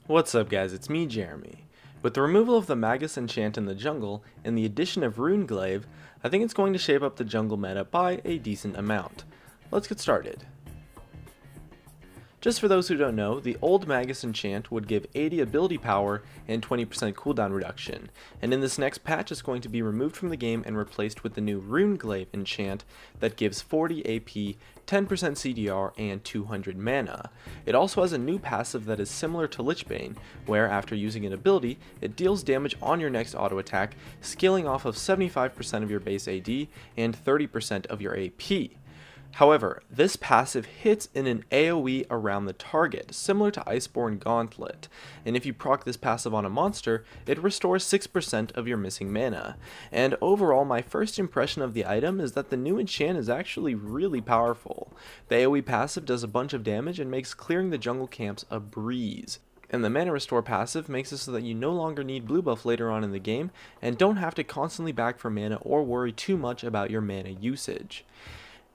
What's up guys, it's me Jeremy. With the removal of the Magus enchant in the jungle and the addition of Runeglaive, I think it's going to shape up the jungle meta by a decent amount. Let's get started. Just for those who don't know, the old Magus enchant would give 80 ability power and 20% cooldown reduction, and in this next patch it's going to be removed from the game and replaced with the new Runeglaive enchant that gives 40 AP, 10% CDR, and 200 mana. It also has a new passive that is similar to Lichbane, where after using an ability, it deals damage on your next auto attack, scaling off of 75% of your base AD and 30% of your AP. However, this passive hits in an AoE around the target, similar to Iceborne Gauntlet, and if you proc this passive on a monster, it restores 6% of your missing mana. And overall, my first impression of the item is that the new enchant is actually really powerful. The AoE passive does a bunch of damage and makes clearing the jungle camps a breeze. And the mana restore passive makes it so that you no longer need blue buff later on in the game, and don't have to constantly back for mana or worry too much about your mana usage.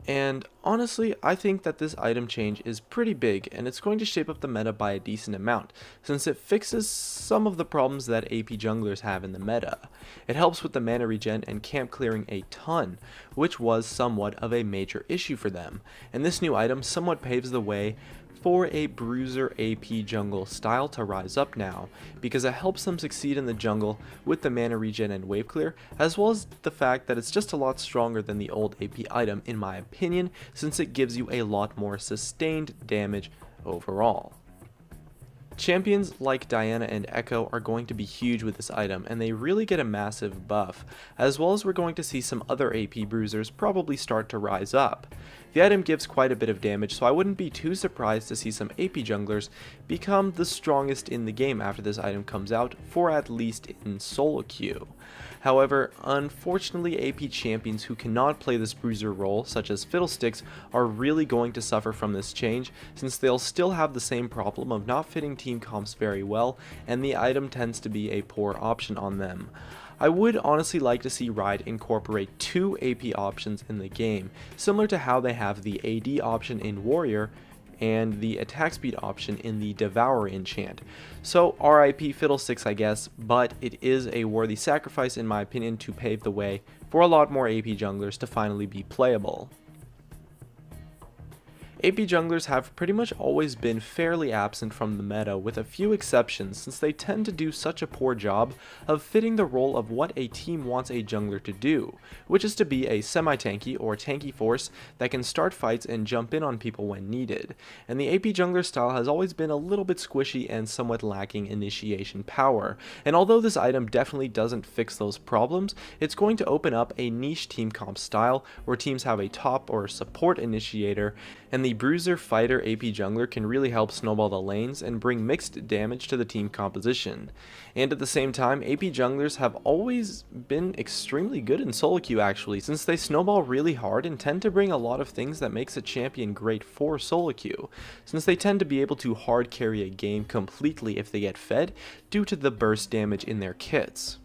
And honestly, I think that this item change is pretty big and it's going to shape up the meta by a decent amount, since it fixes some of the problems that AP junglers have in the meta. It helps with the mana regen and camp clearing a ton, which was somewhat of a major issue for them, and this new item somewhat paves the way for a bruiser AP jungle style to rise up now, because it helps them succeed in the jungle with the mana regen and wave clear, as well as the fact that it's just a lot stronger than the old AP item in my opinion, since it gives you a lot more sustained damage overall. Champions like Diana and Echo are going to be huge with this item, and they really get a massive buff, as well as we're going to see some other AP bruisers probably start to rise up. The item gives quite a bit of damage, so I wouldn't be too surprised to see some AP junglers become the strongest in the game after this item comes out, for at least in solo queue. However, unfortunately AP champions who cannot play this bruiser role, such as Fiddlesticks, are really going to suffer from this change, since they'll still have the same problem of not fitting team comps very well, and the item tends to be a poor option on them. I would honestly like to see Riot incorporate 2 AP options in the game, similar to how they have the AD option in Warrior and the attack speed option in the Devourer enchant. So RIP Fiddlesticks I guess, but it is a worthy sacrifice in my opinion to pave the way for a lot more AP junglers to finally be playable. AP junglers have pretty much always been fairly absent from the meta, with a few exceptions, since they tend to do such a poor job of fitting the role of what a team wants a jungler to do, which is to be a semi-tanky or tanky force that can start fights and jump in on people when needed, and the AP jungler style has always been a little bit squishy and somewhat lacking initiation power, and although this item definitely doesn't fix those problems, it's going to open up a niche team comp style where teams have a top or support initiator, and the bruiser fighter AP jungler can really help snowball the lanes and bring mixed damage to the team composition. And at the same time, AP junglers have always been extremely good in solo queue actually, since they snowball really hard and tend to bring a lot of things that makes a champion great for solo queue, since they tend to be able to hard carry a game completely if they get fed due to the burst damage in their kits.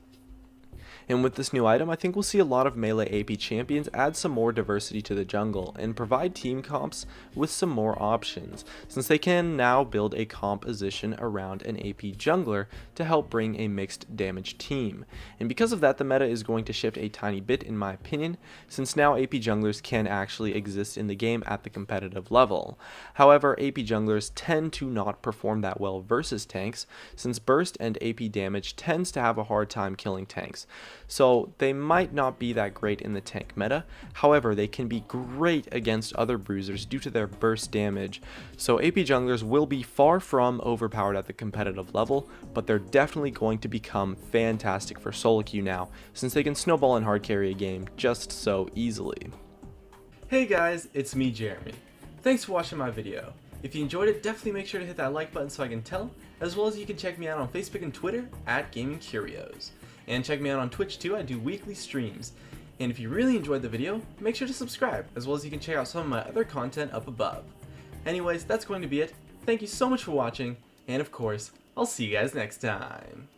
And with this new item, I think we'll see a lot of melee AP champions add some more diversity to the jungle and provide team comps with some more options, since they can now build a composition around an AP jungler to help bring a mixed damage team. And because of that, the meta is going to shift a tiny bit in my opinion, since now AP junglers can actually exist in the game at the competitive level. However, AP junglers tend to not perform that well versus tanks, since burst and AP damage tends to have a hard time killing tanks. So they might not be that great in the tank meta, however they can be great against other bruisers due to their burst damage. So AP junglers will be far from overpowered at the competitive level, but they're definitely going to become fantastic for solo queue now, since they can snowball and hard carry a game just so easily. Hey guys, it's me Jeremy. Thanks for watching my video. If you enjoyed it, definitely make sure to hit that like button so I can tell, as well as you can check me out on Facebook and Twitter at Gaming Curios. And check me out on Twitch too, I do weekly streams. And if you really enjoyed the video, make sure to subscribe, as well as you can check out some of my other content up above. Anyways, that's going to be it. Thank you so much for watching, and of course, I'll see you guys next time.